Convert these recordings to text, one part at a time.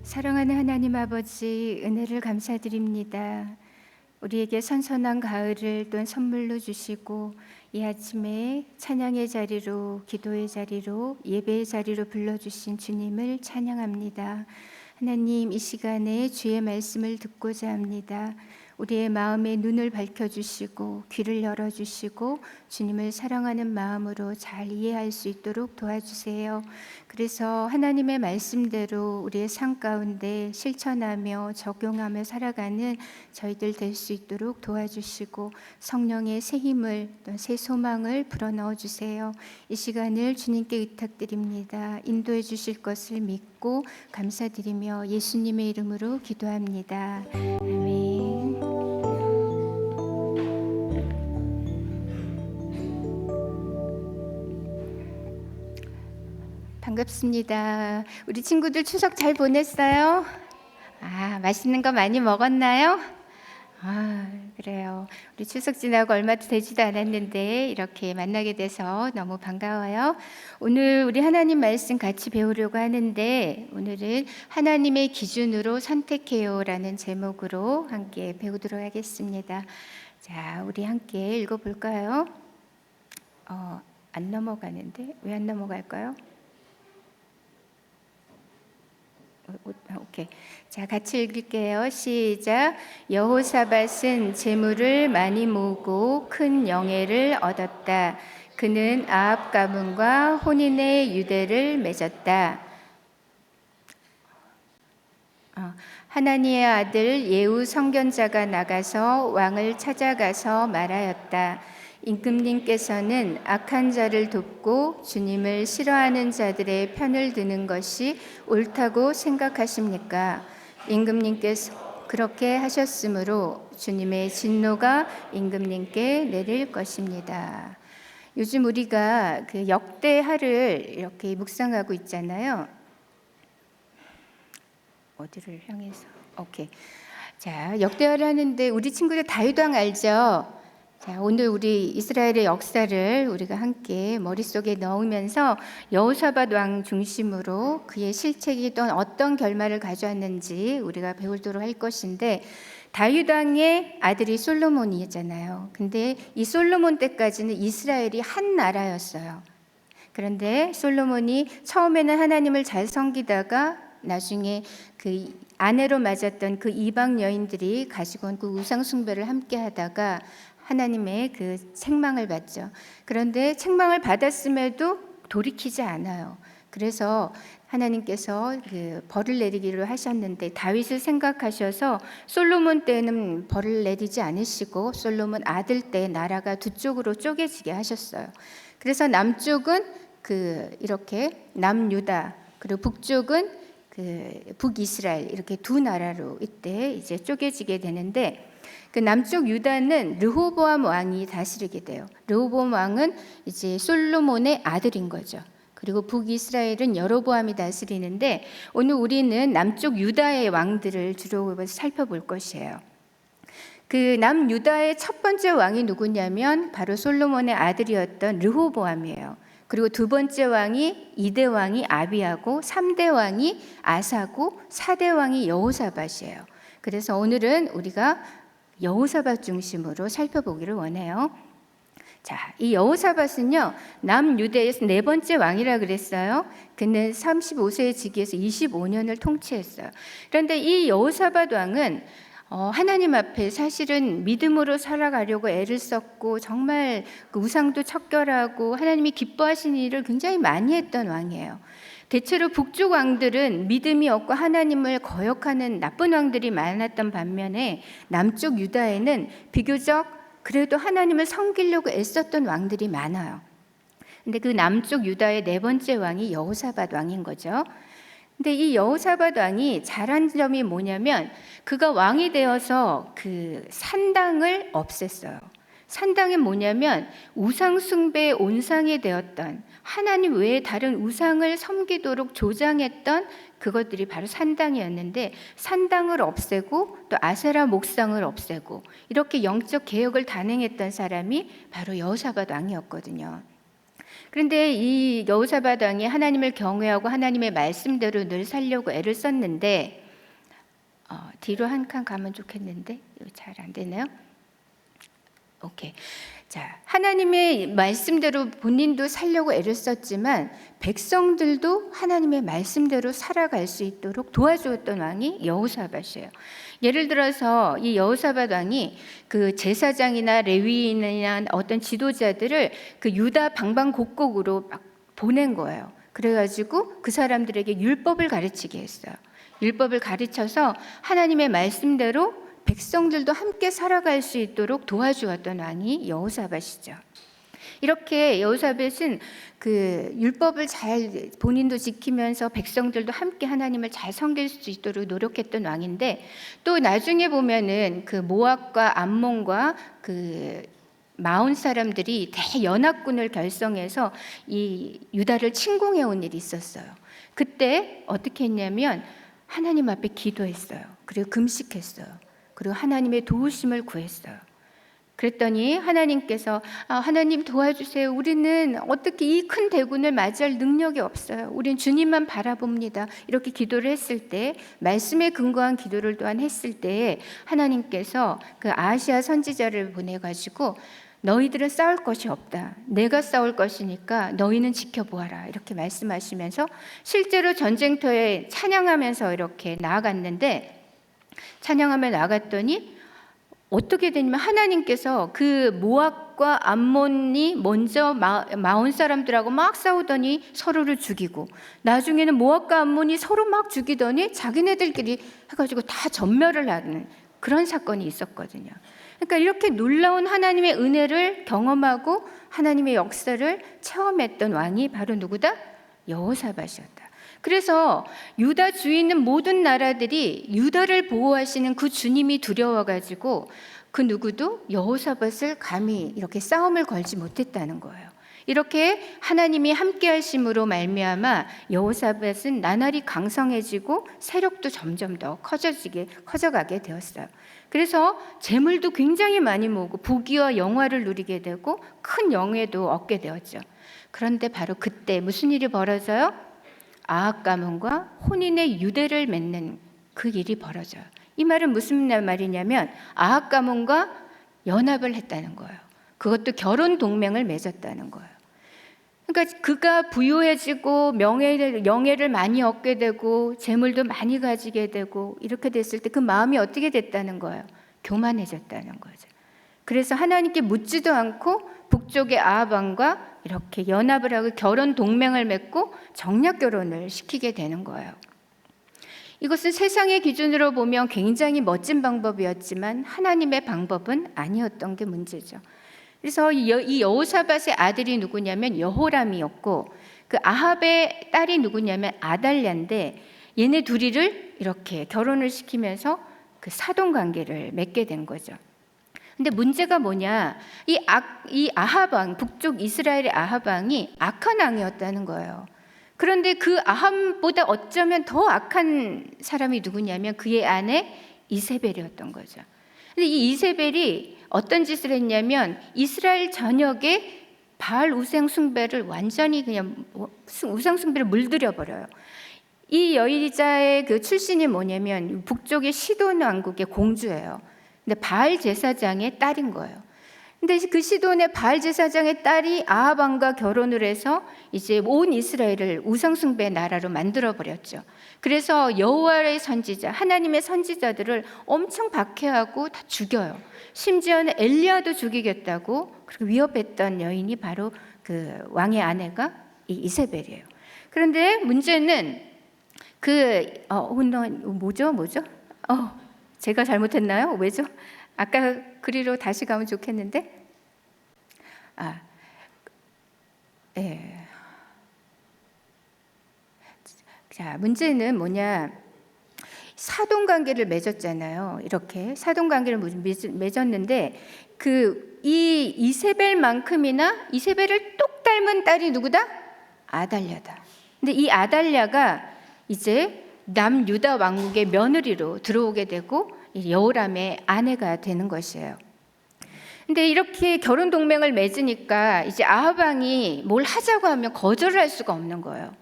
사랑하는 하나님 아버지, 은혜를 감사드립니다. 우리에게 선선한 가을을 또 선물로 주시고 이 아침에 찬양의 자리로, 기도의 자리로, 예배의 자리로 불러주신 주님을 찬양합니다. 하나님, 이 시간에 주의 말씀을 듣고자 합니다. 우리의 마음의 눈을 밝혀주시고 귀를 열어주시고 주님을 사랑하는 마음으로 잘 이해할 수 있도록 도와주세요. 그래서 하나님의 말씀대로 우리의 삶 가운데 실천하며 적용하며 살아가는 저희들 될 수 있도록 도와주시고 성령의 새 힘을 또 새 소망을 불어넣어 주세요. 이 시간을 주님께 의탁드립니다. 인도해 주실 것을 믿고 감사드리며 예수님의 이름으로 기도합니다. 아멘. 반갑습니다. 우리 친구들 추석 잘 보냈어요? 맛있는 거 많이 먹었나요? 그래요. 우리 추석 지나고 얼마도 되지도 않았는데 이렇게 만나게 돼서 너무 반가워요. 오늘 우리 하나님 말씀 같이 배우려고 하는데 오늘은 하나님의 기준으로 선택해요라는 제목으로 함께 배우도록 하겠습니다. 자, 우리 함께 읽어볼까요? 안 넘어가는데 왜 안 넘어갈까요? 오케이. 자, 같이 읽을게요. 시작. 여호사밧은 재물을 많이 모으고 큰 영예를 얻었다. 그는 아합 가문과 혼인의 유대를 맺었다. 하나니의 아들 예후 선견자가 나가서 왕을 찾아가서 말하였다. 임금님께서는 악한 자를 돕고 주님을 싫어하는 자들의 편을 드는 것이 옳다고 생각하십니까? 임금님께서 그렇게 하셨으므로 주님의 진노가 임금님께 내릴 것입니다. 요즘 우리가 그 역대하를 이렇게 묵상하고 있잖아요. 어디를 향해서? 오케이. 자, 역대하를 하는데 우리 친구들 다윗왕 알죠? 자, 오늘 우리 이스라엘의 역사를 우리가 함께 머릿속에 넣으면서 여호사밧 왕 중심으로 그의 실책이 또 어떤 결말을 가져왔는지 우리가 배우도록 할 것인데 다윗 왕의 아들이 솔로몬이잖아요. 근데 이 솔로몬 때까지는 이스라엘이 한 나라였어요. 그런데 솔로몬이 처음에는 하나님을 잘 섬기다가 나중에 그 아내로 맞았던 그 이방 여인들이 가지고 온 그 우상 숭배를 함께 하다가 하나님의 그 책망을 받죠. 그런데 책망을 받았음에도 돌이키지 않아요. 그래서 하나님께서 그 벌을 내리기로 하셨는데 다윗을 생각하셔서 솔로몬 때는 벌을 내리지 않으시고 솔로몬 아들 때 나라가 두 쪽으로 쪼개지게 하셨어요. 그래서 남쪽은 그 이렇게 남유다 그리고 북쪽은 그 북이스라엘 이렇게 두 나라로 이때 이제 쪼개지게 되는데 그 남쪽 유다는 르호보암 왕이 다스리게 돼요. 르호보암 왕은 이제 솔로몬의 아들인 거죠. 그리고 북이스라엘은 여로보암이 다스리는데 오늘 우리는 남쪽 유다의 왕들을 주로 살펴볼 것이에요. 그 남유다의 첫 번째 왕이 누구냐면 바로 솔로몬의 아들이었던 르호보암이에요. 그리고 두 번째 왕이 2대 왕이 아비야고 3대 왕이 아사고 4대 왕이 여호사밧이에요. 그래서 오늘은 우리가 여호사밧 중심으로 살펴보기를 원해요. 자, 이 여호사밧은요 남유대에서 네 번째 왕이라 그랬어요. 그는 35세에 즉위해서 25년을 통치했어요. 그런데 이 여호사밧 왕은 하나님 앞에 사실은 믿음으로 살아가려고 애를 썼고 정말 그 우상도 척결하고 하나님이 기뻐하시는 일을 굉장히 많이 했던 왕이에요. 대체로 북쪽 왕들은 믿음이 없고 하나님을 거역하는 나쁜 왕들이 많았던 반면에 남쪽 유다에는 비교적 그래도 하나님을 섬기려고 애썼던 왕들이 많아요. 근데 그 남쪽 유다의 네 번째 왕이 여호사밧 왕인 거죠. 근데 이 여호사밧 왕이 잘한 점이 뭐냐면 그가 왕이 되어서 그 산당을 없앴어요. 산당이 뭐냐면 우상 숭배의 온상이 되었던 하나님 외에 다른 우상을 섬기도록 조장했던 그것들이 바로 산당이었는데 산당을 없애고 또 아세라 목상을 없애고 이렇게 영적 개혁을 단행했던 사람이 바로 여호사밧 왕이었거든요. 그런데 이 여호사밧 왕이 하나님을 경외하고 하나님의 말씀대로 늘 살려고 애를 썼는데 뒤로 한 칸 가면 좋겠는데 잘 안 되네요. 오케이. 자, 하나님의 말씀대로 본인도 살려고 애를 썼지만 백성들도 하나님의 말씀대로 살아갈 수 있도록 도와주었던 왕이 여호사밧이에요. 예를 들어서 이 여호사밧 왕이 그 제사장이나 레위인이나 어떤 지도자들을 그 유다 방방곡곡으로 막 보낸 거예요. 그래가지고 그 사람들에게 율법을 가르치게 했어요. 율법을 가르쳐서 하나님의 말씀대로 백성들도 함께 살아갈 수 있도록 도와주었던 왕이 여호사밧이죠. 이렇게 여호사밧은 그 율법을 잘 본인도 지키면서 백성들도 함께 하나님을 잘 섬길 수 있도록 노력했던 왕인데, 또 나중에 보면은 그 모압과 암몬과 그 마온 사람들이 대연합군을 결성해서 이 유다를 침공해 온 일이 있었어요. 그때 어떻게 했냐면 하나님 앞에 기도했어요. 그리고 금식했어요. 그리고 하나님의 도우심을 구했어요. 그랬더니 하나님께서 하나님 도와주세요. 우리는 어떻게 이 큰 대군을 맞이할 능력이 없어요. 우린 주님만 바라봅니다. 이렇게 기도를 했을 때, 말씀에 근거한 기도를 또한 했을 때 하나님께서 그 아하시야 선지자를 보내가지고 너희들은 싸울 것이 없다. 내가 싸울 것이니까 너희는 지켜보아라. 이렇게 말씀하시면서 실제로 전쟁터에 찬양하면서 이렇게 나아갔는데, 찬양하며 나갔더니 어떻게 되냐면 하나님께서 그 모압과 암몬이 먼저 마온 사람들하고 막 싸우더니 서로를 죽이고, 나중에는 모압과 암몬이 서로 막 죽이더니 자기네들끼리 해가지고 다 전멸을 하는 그런 사건이 있었거든요. 그러니까 이렇게 놀라운 하나님의 은혜를 경험하고 하나님의 역사를 체험했던 왕이 바로 누구다? 여호사밧이었다. 그래서 유다 주위에 있는 모든 나라들이 유다를 보호하시는 그 주님이 두려워가지고 그 누구도 여호사밧을 감히 이렇게 싸움을 걸지 못했다는 거예요. 이렇게 하나님이 함께 하심으로 말미암아 여호사밧은 나날이 강성해지고 세력도 점점 더 커져가게 되었어요. 그래서 재물도 굉장히 많이 모으고 부귀와 영화를 누리게 되고 큰 영예도 얻게 되었죠. 그런데 바로 그때 무슨 일이 벌어져요? 아합 가문과 혼인의 유대를 맺는 그 일이 벌어져요. 이 말은 무슨 말이냐면 아합 가문과 연합을 했다는 거예요. 그것도 결혼 동맹을 맺었다는 거예요. 그러니까 그가 부유해지고 영예를 많이 얻게 되고 재물도 많이 가지게 되고 이렇게 됐을 때 그 마음이 어떻게 됐다는 거예요? 교만해졌다는 거죠. 그래서 하나님께 묻지도 않고 북쪽의 아합 왕과 이렇게 연합을 하고 결혼 동맹을 맺고 정략 결혼을 시키게 되는 거예요. 이것은 세상의 기준으로 보면 굉장히 멋진 방법이었지만 하나님의 방법은 아니었던 게 문제죠. 그래서 이 여호사밧의 아들이 누구냐면 여호람이었고, 그 아합의 딸이 누구냐면 아달랴인데, 얘네 둘이를 이렇게 결혼을 시키면서 그 사돈 관계를 맺게 된 거죠. 근데 문제가 뭐냐? 이 아합 왕, 북쪽 이스라엘의 아합 왕이 악한 왕이었다는 거예요. 그런데 그 아합보다 어쩌면 더 악한 사람이 누구냐면 그의 아내 이세벨이었던 거죠. 근데 이 이세벨이 어떤 짓을 했냐면 이스라엘 전역에 바알 우상 숭배를 완전히 그냥 우상 숭배를 물들여 버려요. 이 여자의 그 출신이 뭐냐면 북쪽의 시돈 왕국의 공주예요. 근데 바알 제사장의 딸인 거예요. 근데 그 시돈의 바알 제사장의 딸이 아합 왕과 결혼을 해서 이제 온 이스라엘을 우상 숭배의 나라로 만들어 버렸죠. 그래서 여호와의 선지자, 하나님의 선지자들을 엄청 박해하고 다 죽여요. 심지어는 엘리야도 죽이겠다고 그렇게 위협했던 여인이 바로 그 왕의 아내가 이 이세벨이에요. 그런데 문제는 뭐죠? 제가 잘못했나요? 왜죠? 아까 그리로 다시 가면 좋겠는데. 예. 자, 문제는 뭐냐? 사돈 관계를 맺었잖아요. 이렇게 사돈 관계를 맺었는데 이 이세벨만큼이나 이세벨을 똑 닮은 딸이 누구다? 아달랴다. 근데 이 아달랴가 이제 남유다 왕국의 며느리로 들어오게 되고 여호람의 아내가 되는 것이에요. 근데 이렇게 결혼 동맹을 맺으니까 이제 아합 왕이 뭘 하자고 하면 거절을 할 수가 없는 거예요.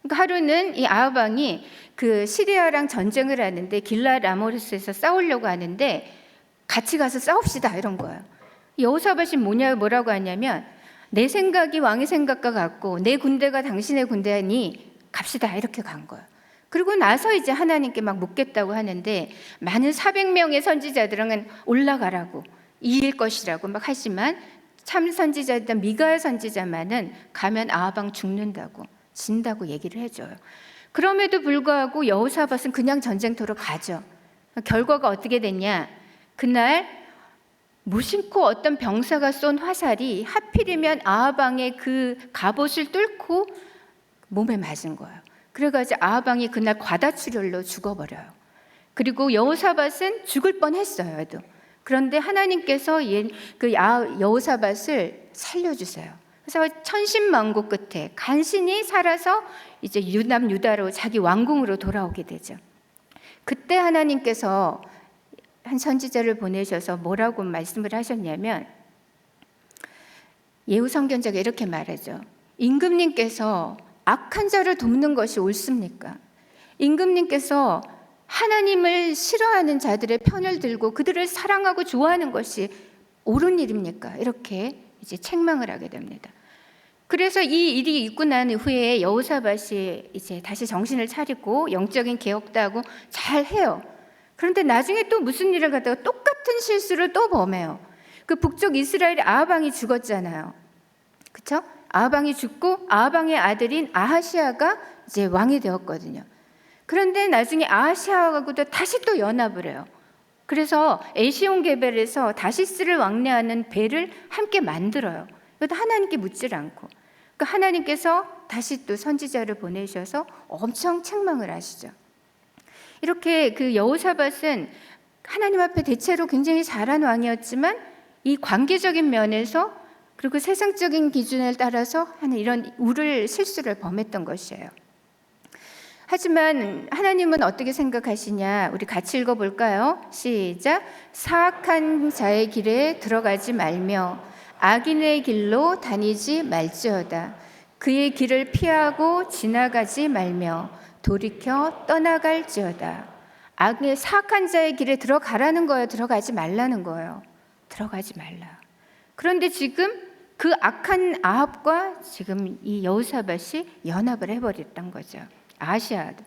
그러니까 하루는 이 아합 왕이 그 시리아랑 전쟁을 하는데 길랏 라모스에서 싸우려고 하는데 같이 가서 싸웁시다 이런 거예요. 여호사밧이 뭐라고 하냐면 내 생각이 왕의 생각과 같고 내 군대가 당신의 군대니 갑시다 이렇게 간 거예요. 그리고 나서 이제 하나님께 막 묻겠다고 하는데 많은 400명의 선지자들은 올라가라고 이길 것이라고 막 하지만 참 선지자였던 미가야 선지자만은 가면 아합 왕 죽는다고 진다고 얘기를 해줘요. 그럼에도 불구하고 여호사밧은 그냥 전쟁터로 가죠. 결과가 어떻게 됐냐? 그날 무심코 어떤 병사가 쏜 화살이 하필이면 아합 왕의 그 갑옷을 뚫고 몸에 맞은 거예요. 그래가지고 아합 왕이 그날 과다출혈로 죽어버려요. 그리고 여호사밧은 죽을 뻔했어요. 그런데 하나님께서 그 여호사밧을 살려주세요. 그래서 천신만고 끝에 간신히 살아서 이제 유다로 자기 왕궁으로 돌아오게 되죠. 그때 하나님께서 한 선지자를 보내셔서 뭐라고 말씀을 하셨냐면 예후 선견자가 이렇게 말하죠. 임금님께서 악한 자를 돕는 것이 옳습니까? 임금님께서 하나님을 싫어하는 자들의 편을 들고 그들을 사랑하고 좋아하는 것이 옳은 일입니까? 이렇게 이제 책망을 하게 됩니다. 그래서 이 일이 있고 난 후에 여호사밧이 이제 다시 정신을 차리고 영적인 개혁도 하고 잘 해요. 그런데 나중에 또 무슨 일을 갖다가 똑같은 실수를 또 범해요. 그 북쪽 이스라엘의 아합 왕이 죽었잖아요. 그렇죠? 아합 왕이 죽고 아합 왕의 아들인 아하시아가 이제 왕이 되었거든요. 그런데 나중에 아하시아하고도 다시 또 연합을 해요. 그래서 에시온 게벨에서 다시스를 왕래하는 배를 함께 만들어요. 이것도 하나님께 묻질 않고. 그러니까 하나님께서 다시 또 선지자를 보내셔서 엄청 책망을 하시죠. 이렇게 그 여호사밧은 하나님 앞에 대체로 굉장히 잘한 왕이었지만 이 관계적인 면에서 그리고 세상적인 기준을 따라서 하는 이런 실수를 범했던 것이에요. 하지만 하나님은 어떻게 생각하시냐? 우리 같이 읽어볼까요? 시작. 사악한 자의 길에 들어가지 말며 악인의 길로 다니지 말지어다. 그의 길을 피하고 지나가지 말며 돌이켜 떠나갈지어다. 악의 사악한 자의 길에 들어가라는 거예요? 들어가지 말라는 거예요? 들어가지 말라. 그런데 지금 그 악한 아합과 지금 이 여호사밧이 연합을 해버렸던 거죠. 아시아도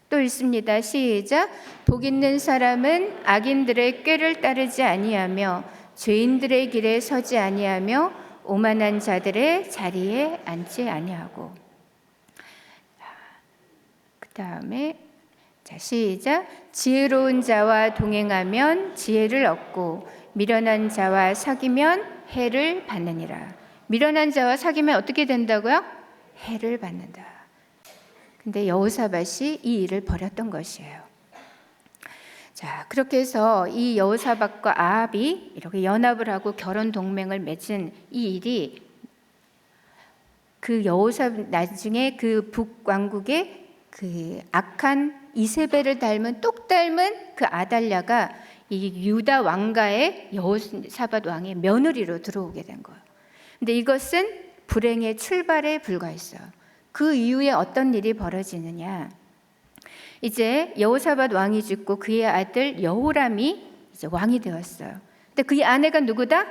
또 읽습니다. 시작. 복 있는 사람은 악인들의 꾀를 따르지 아니하며 죄인들의 길에 서지 아니하며 오만한 자들의 자리에 앉지 아니하고. 그 다음에 시작. 지혜로운 자와 동행하면 지혜를 얻고 미련한 자와 사귀면 해를 받느니라. 미련한 자와 사귀면 어떻게 된다고요? 해를 받는다. 근데 여호사밧이 이 일을 벌였던 것이에요. 자, 그렇게 해서 이 여호사밧과 아합이 이렇게 연합을 하고 결혼 동맹을 맺은 이 일이 그 나중에 그 북왕국의 그 악한 이세벨을 닮은 똑 닮은 그 아달랴가 이 유다 왕가의 여호사밧 왕의 며느리로 들어오게 된 거예요. 근데 이것은 불행의 출발에 불과했어요. 그 이후에 어떤 일이 벌어지느냐? 이제 여호사밧 왕이 죽고 그의 아들 여호람이 이제 왕이 되었어요. 근데 그의 아내가 누구다?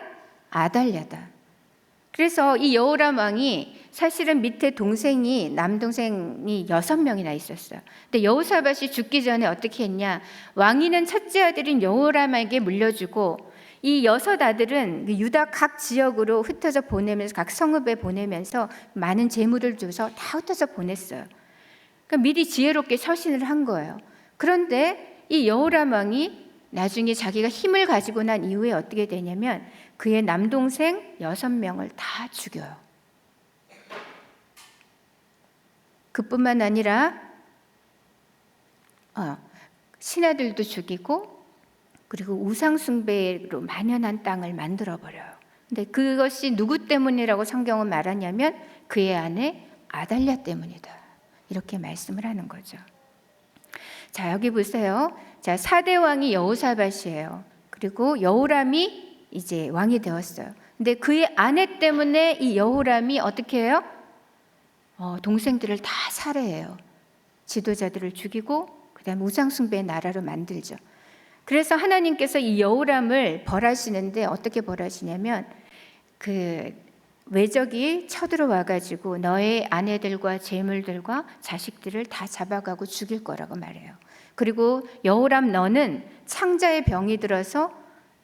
아달랴다. 그래서 이 여호람 왕이 사실은 밑에 남동생이 6명이나 있었어요. 근데 여호사밧이 죽기 전에 어떻게 했냐? 왕위는 첫째 아들인 여호람에게 물려주고 이 6 아들은 유다 각 지역으로 흩어져 보내면서 각 성읍에 보내면서 많은 재물을 줘서 다 흩어져 보냈어요. 그러니까 미리 지혜롭게 처신을 한 거예요. 그런데 이 여호람 왕이 나중에 자기가 힘을 가지고 난 이후에 어떻게 되냐면 그의 남동생 6명을 다 죽여요. 그뿐만 아니라 신하들도 죽이고 그리고 우상숭배로 만연한 땅을 만들어버려요. 근데 그것이 누구 때문이라고 성경은 말하냐면 그의 아내 아달랴 때문이다. 이렇게 말씀을 하는 거죠. 자, 여기 보세요. 자, 4대 왕이 여호사밧이에요. 그리고 여호람이 이제 왕이 되었어요. 근데 그의 아내 때문에 이 여호람이 어떻게 해요? 동생들을 다 살해해요. 지도자들을 죽이고 그다음에 우상숭배의 나라로 만들죠. 그래서 하나님께서 이 여호람을 벌하시는데 어떻게 벌하시냐면 그 외적이 쳐들어와 가지고 너의 아내들과 재물들과 자식들을 다 잡아가고 죽일 거라고 말해요. 그리고 여호람 너는 창자의 병이 들어서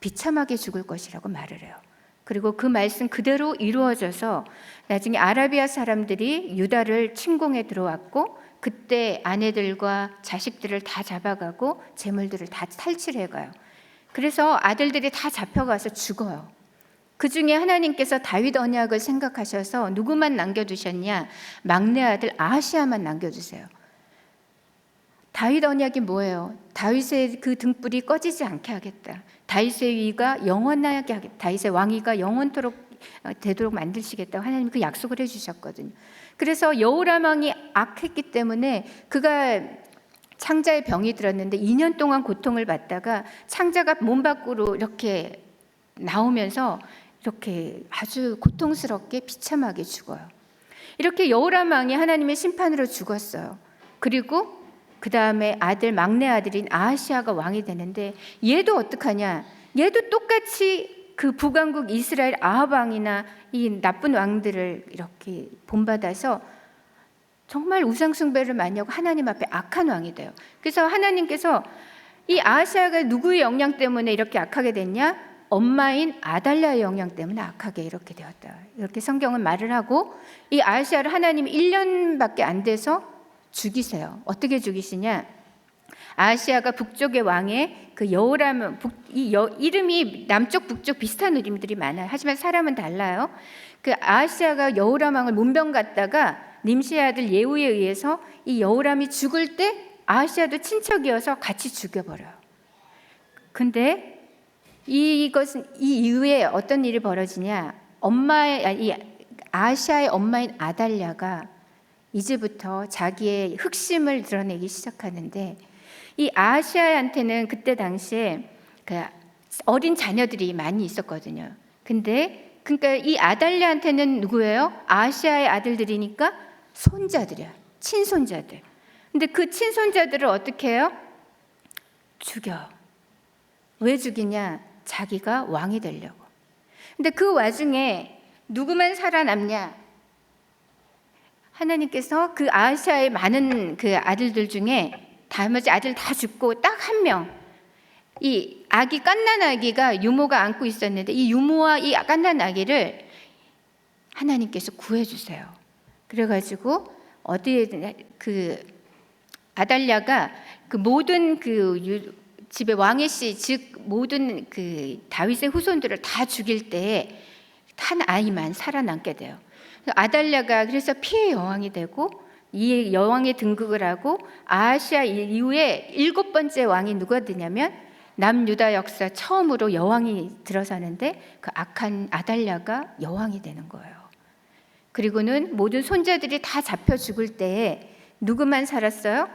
비참하게 죽을 것이라고 말을 해요. 그리고 그 말씀 그대로 이루어져서 나중에 아라비아 사람들이 유다를 침공해 들어왔고 그때 아내들과 자식들을 다 잡아가고 재물들을 다 탈취해 가요. 그래서 아들들이 다 잡혀가서 죽어요. 그 중에 하나님께서 다윗 언약을 생각하셔서 누구만 남겨두셨냐? 막내 아들 아하시야만 남겨두세요. 다윗 언약이 뭐예요? 다윗의 그 등불이 꺼지지 않게 하겠다. 다윗의 위가 영원하게 하겠다. 다윗의 왕위가 영원토록 되도록 만드시겠다고 하나님 그 약속을 해주셨거든요. 그래서 여호람 왕이 악했기 때문에 그가 창자의 병이 들었는데 2년 동안 고통을 받다가 창자가 몸 밖으로 이렇게 나오면서 이렇게 아주 고통스럽게 비참하게 죽어요. 이렇게 여호람 왕이 하나님의 심판으로 죽었어요. 그리고 그 다음에 아들 막내 아들인 아하시아가 왕이 되는데 얘도 어떡하냐? 얘도 똑같이 그 북왕국 이스라엘 아합 왕이나 이 나쁜 왕들을 이렇게 본받아서 정말 우상숭배를 많이 하고 하나님 앞에 악한 왕이 돼요. 그래서 하나님께서 이 아하시아가 누구의 영향 때문에 이렇게 악하게 됐냐? 엄마인 아달랴의 영향 때문에 악하게 이렇게 되었다. 이렇게 성경은 말을 하고 이 아하시아를 하나님이 1년밖에 안 돼서 죽이세요. 어떻게 죽이시냐? 아하시아가 북쪽의 왕의 그 여호람, 이름이 남쪽 북쪽 비슷한 이름들이 많아요. 하지만 사람은 달라요. 그 아하시아가 여호람 왕을 문병 갔다가 님시의 아들 예후에 의해서 이 여호람이 죽을 때 아하시아도 친척이어서 같이 죽여버려요. 근데 이것은 이 이후에 어떤 일이 벌어지냐? 이 아하시아의 엄마인 아달랴가 이제부터 자기의 흑심을 드러내기 시작하는데 이 아하시아한테는 그때 당시에 그 어린 자녀들이 많이 있었거든요. 근데 그러니까 이 아달랴한테는 누구예요? 아하시아의 아들들이니까 손자들이야. 친손자들. 근데 그 친손자들을 어떻게 해요? 죽여. 왜 죽이냐? 자기가 왕이 되려고. 근데 그 와중에 누구만 살아남냐? 하나님께서 그 아하시아의 많은 그 아들들 중에 나머지 아들 다 죽고 딱 한 명, 이 아기 갓난 아기가 유모가 안고 있었는데 이 유모와 이 갓난 아기를 하나님께서 구해주세요. 그래가지고 어디에 그 아달랴가 그 모든 그 집의 왕의 씨, 즉 모든 그 다윗의 후손들을 다 죽일 때에 한 아이만 살아남게 돼요. 아달랴가 그래서 피해 여왕이 되고 이 여왕의 등극을 하고 아하시아 이후에 7번째 왕이 누가 되냐면 남유다 역사 처음으로 여왕이 들어서는데 그 악한 아달랴가 여왕이 되는 거예요. 그리고는 모든 손자들이 다 잡혀 죽을 때에 누구만 살았어요?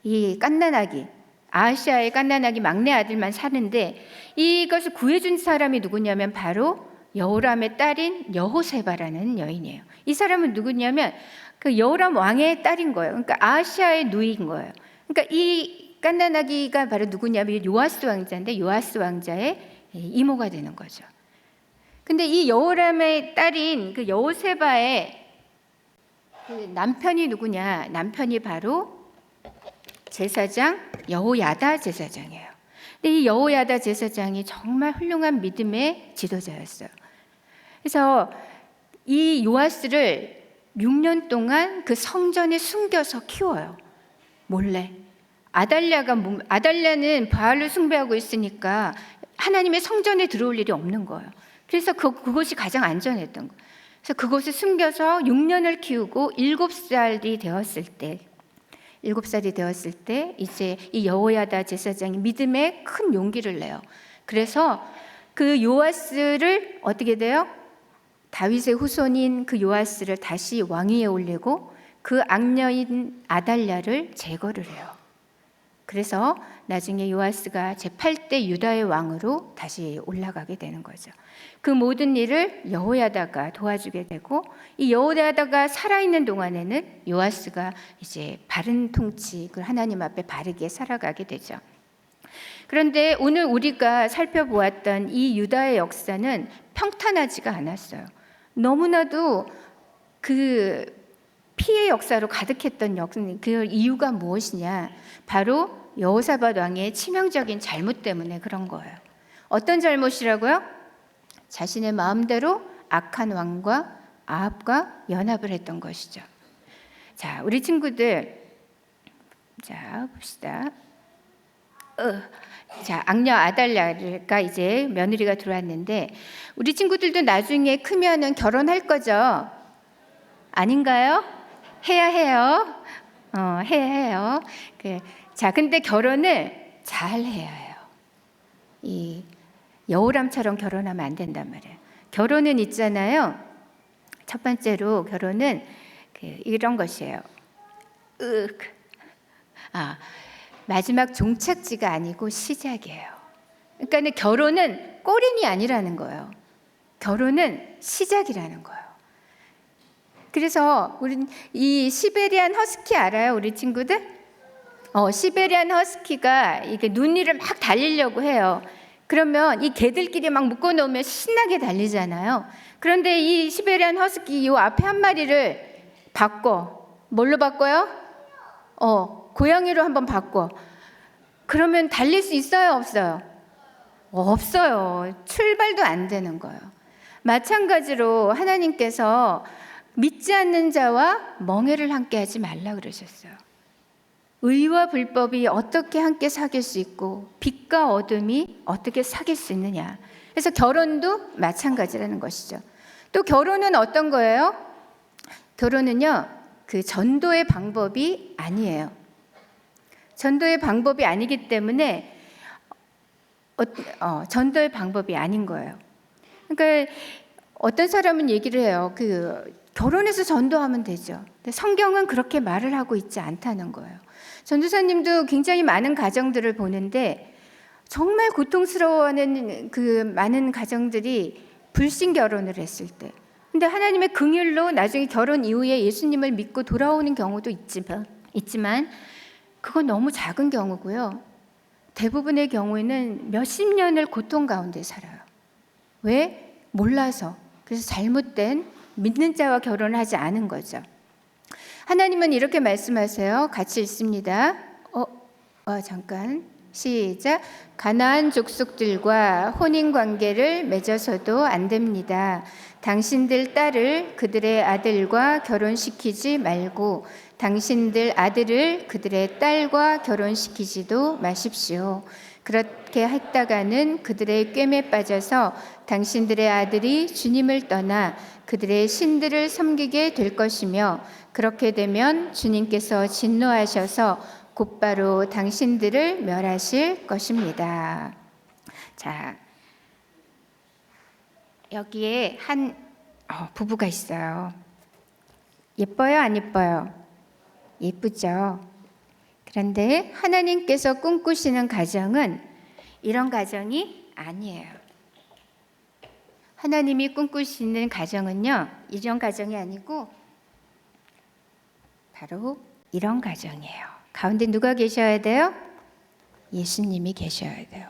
이 갓난아기, 아하시아의 갓난아기 막내 아들만 사는데 이것을 구해준 사람이 누구냐면 바로 여호람의 딸인 여호세바라는 여인이에요. 이 사람은 누구냐면 그 여호람 왕의 딸인 거예요. 그러니까 아하시아의 누이인 거예요. 그러니까 이 갓난아기가 바로 누구냐면 요아스 왕자인데 요아스 왕자의 이모가 되는 거죠. 근데 이 여호람의 딸인 그 여호세바의 그 남편이 누구냐? 남편이 바로 제사장 여호야다 제사장이에요. 근데 이 여호야다 제사장이 정말 훌륭한 믿음의 지도자였어요. 그래서 이 요아스를 6년 동안 그 성전에 숨겨서 키워요. 몰래. 아달랴는 바알을 숭배하고 있으니까 하나님의 성전에 들어올 일이 없는 거예요. 그래서 그곳이 가장 안전했던 거예요. 그래서 그곳에 숨겨서 6년을 키우고 7살이 되었을 때 이제 이 여호야다 제사장이 믿음에 큰 용기를 내요. 그래서 그 요아스를 어떻게 돼요? 다윗의 후손인 그 요아스를 다시 왕위에 올리고 그 악녀인 아달랴를 제거를 해요. 그래서 나중에 요아스가 제8대 유다의 왕으로 다시 올라가게 되는 거죠. 그 모든 일을 여호야다가 도와주게 되고, 이 여호야다가 살아있는 동안에는 요아스가 이제 바른 통치, 하나님 앞에 바르게 살아가게 되죠. 그런데 오늘 우리가 살펴보았던 이 유다의 역사는 평탄하지가 않았어요. 너무나도 그 피해 역사로 가득했던 그 이유가 무엇이냐? 바로 여호사밧 왕의 치명적인 잘못 때문에 그런 거예요. 어떤 잘못이라고요? 자신의 마음대로 악한 왕과 아합과 연합을 했던 것이죠. 자, 우리 친구들, 자 봅시다. 자, 악녀 아달랴가 이제 며느리가 들어왔는데, 우리 친구들도 나중에 크면은 결혼할 거죠? 아닌가요? 해야 해요. 해야 해요. 자, 근데 결혼을 잘 해야 해요. 이 여호람처럼 결혼하면 안 된단 말이에요. 결혼은 있잖아요. 첫 번째로 결혼은 이런 것이에요. 마지막 종착지가 아니고 시작이에요. 그러니까 결혼은 꼬린이 아니라는 거예요. 결혼은 시작이라는 거예요. 그래서 우리 이 시베리안 허스키 알아요, 우리 친구들? 시베리안 허스키가 이게 눈 위를 막 달리려고 해요. 그러면 이 개들끼리 막 묶어놓으면 신나게 달리잖아요. 그런데 이 시베리안 허스키 이 앞에 한 마리를 바꿔. 뭘로 바꿔요? 고양이로 한번 바꿔. 그러면 달릴 수 있어요, 없어요? 없어요. 출발도 안 되는 거예요. 마찬가지로 하나님께서 믿지 않는 자와 멍에를 함께 하지 말라 그러셨어요. 의와 불법이 어떻게 함께 사귈 수 있고 빛과 어둠이 어떻게 사귈 수 있느냐. 그래서 결혼도 마찬가지라는 것이죠. 또 결혼은 어떤 거예요? 결혼은요, 그 전도의 방법이 아니에요. 전도의 방법이 아니기 때문에 전도의 방법이 아닌 거예요. 그러니까 어떤 사람은 얘기를 해요. 결혼해서 전도하면 되죠. 근데 성경은 그렇게 말을 하고 있지 않다는 거예요. 전도사님도 굉장히 많은 가정들을 보는데 정말 고통스러워하는 그 많은 가정들이 불신 결혼을 했을 때, 근데 하나님의 긍휼로 나중에 결혼 이후에 예수님을 믿고 돌아오는 경우도 있지만 그건 너무 작은 경우고요. 대부분의 경우에는 몇십 년을 고통 가운데 살아요. 왜? 몰라서. 그래서 잘못된 믿는 자와 결혼하지 않은 거죠. 하나님은 이렇게 말씀하세요. 같이 읽습니다. 잠깐 시작. 가나안 족속들과 혼인 관계를 맺어서도 안 됩니다. 당신들 딸을 그들의 아들과 결혼시키지 말고 당신들 아들을 그들의 딸과 결혼시키지도 마십시오. 그렇게 했다가는 그들의 꿰매 빠져서 당신들의 아들이 주님을 떠나 그들의 신들을 섬기게 될 것이며, 그렇게 되면 주님께서 진노하셔서 곧바로 당신들을 멸하실 것입니다. 자, 여기에 한 부부가 있어요. 예뻐요, 안 예뻐요? 예쁘죠? 그런데 하나님께서 꿈꾸시는 가정은 이런 가정이 아니에요. 하나님이 꿈꾸시는 가정은요, 이런 가정이 아니고 바로 이런 가정이에요. 가운데 누가 계셔야 돼요? 예수님이 계셔야 돼요.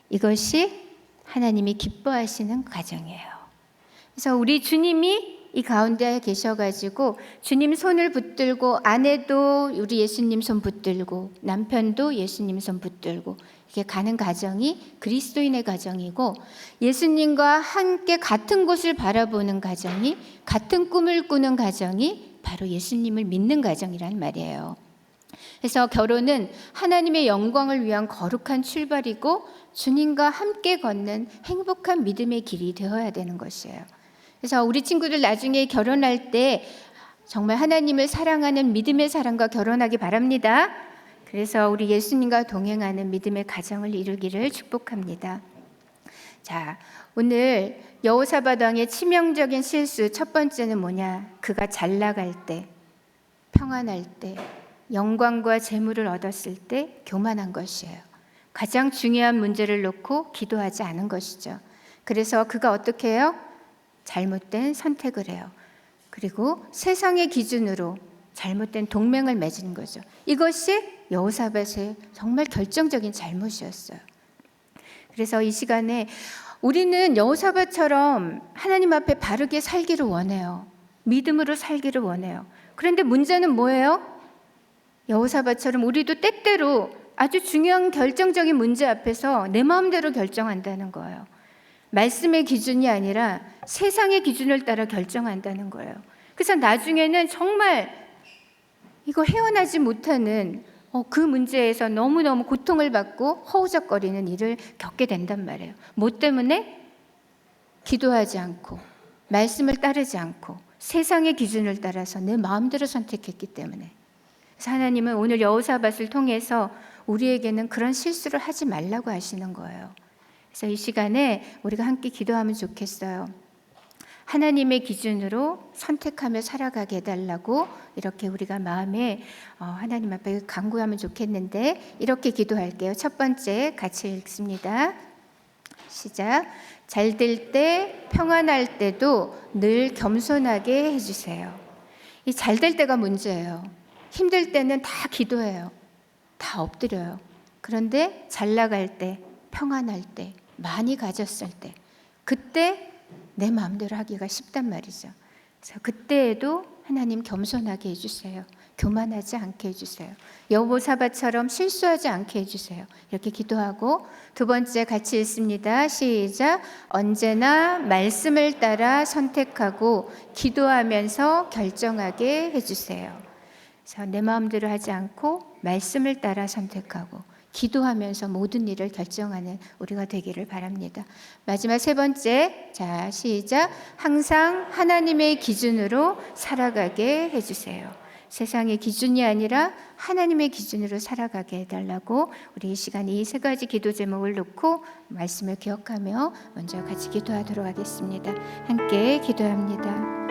이것이 하나님이 기뻐하시는 가정이에요. 그래서 우리 주님이 이 가운데 계셔가지고 주님 손을 붙들고, 아내도 우리 예수님 손 붙들고 남편도 예수님 손 붙들고 이렇게 가는 가정이 그리스도인의 가정이고, 예수님과 함께 같은 곳을 바라보는 가정이, 같은 꿈을 꾸는 가정이 바로 예수님을 믿는 가정이란 말이에요. 그래서 결혼은 하나님의 영광을 위한 거룩한 출발이고 주님과 함께 걷는 행복한 믿음의 길이 되어야 되는 것이에요. 그래서 우리 친구들 나중에 결혼할 때 정말 하나님을 사랑하는 믿음의 사람과 결혼하기 바랍니다. 그래서 우리 예수님과 동행하는 믿음의 가정을 이루기를 축복합니다. 자, 오늘 여호사밧 왕의 치명적인 실수 첫 번째는 뭐냐? 그가 잘 나갈 때, 평안할 때 영광과 재물을 얻었을 때 교만한 것이에요. 가장 중요한 문제를 놓고 기도하지 않은 것이죠. 그래서 그가 어떻게 해요? 잘못된 선택을 해요. 그리고 세상의 기준으로 잘못된 동맹을 맺은 거죠. 이것이 여호사밧의 정말 결정적인 잘못이었어요. 그래서 이 시간에 우리는 여호사밧처럼 하나님 앞에 바르게 살기를 원해요. 믿음으로 살기를 원해요. 그런데 문제는 뭐예요? 여호사밧처럼 우리도 때때로 아주 중요한 결정적인 문제 앞에서 내 마음대로 결정한다는 거예요. 말씀의 기준이 아니라 세상의 기준을 따라 결정한다는 거예요. 그래서 나중에는 정말 이거 헤어나지 못하는 그 문제에서 너무너무 고통을 받고 허우적거리는 일을 겪게 된단 말이에요. 뭐 때문에? 기도하지 않고 말씀을 따르지 않고 세상의 기준을 따라서 내 마음대로 선택했기 때문에. 그래서 하나님은 오늘 여호사밧을 통해서 우리에게는 그런 실수를 하지 말라고 하시는 거예요. 그래서 이 시간에 우리가 함께 기도하면 좋겠어요. 하나님의 기준으로 선택하며 살아가게 해달라고 이렇게 우리가 마음에 하나님 앞에 간구하면 좋겠는데 이렇게 기도할게요. 첫 번째 같이 읽습니다. 시작. 잘 될 때 평안할 때도 늘 겸손하게 해주세요. 이 잘 될 때가 문제예요. 힘들 때는 다 기도해요. 다 엎드려요. 그런데 잘 나갈 때, 평안할 때, 많이 가졌을 때 그때 내 마음대로 하기가 쉽단 말이죠. 그래서 그때에도 하나님 겸손하게 해주세요. 교만하지 않게 해주세요. 여호사밧처럼 실수하지 않게 해주세요. 이렇게 기도하고 두 번째 같이 읽습니다. 시작. 언제나 말씀을 따라 선택하고 기도하면서 결정하게 해주세요. 그래서 내 마음대로 하지 않고 말씀을 따라 선택하고 기도하면서 모든 일을 결정하는 우리가 되기를 바랍니다. 마지막 세 번째, 자 시작. 항상 하나님의 기준으로 살아가게 해주세요. 세상의 기준이 아니라 하나님의 기준으로 살아가게 해달라고 우리 이 시간 이 세 가지 기도 제목을 놓고 말씀을 기억하며 먼저 같이 기도하도록 하겠습니다. 함께 기도합니다.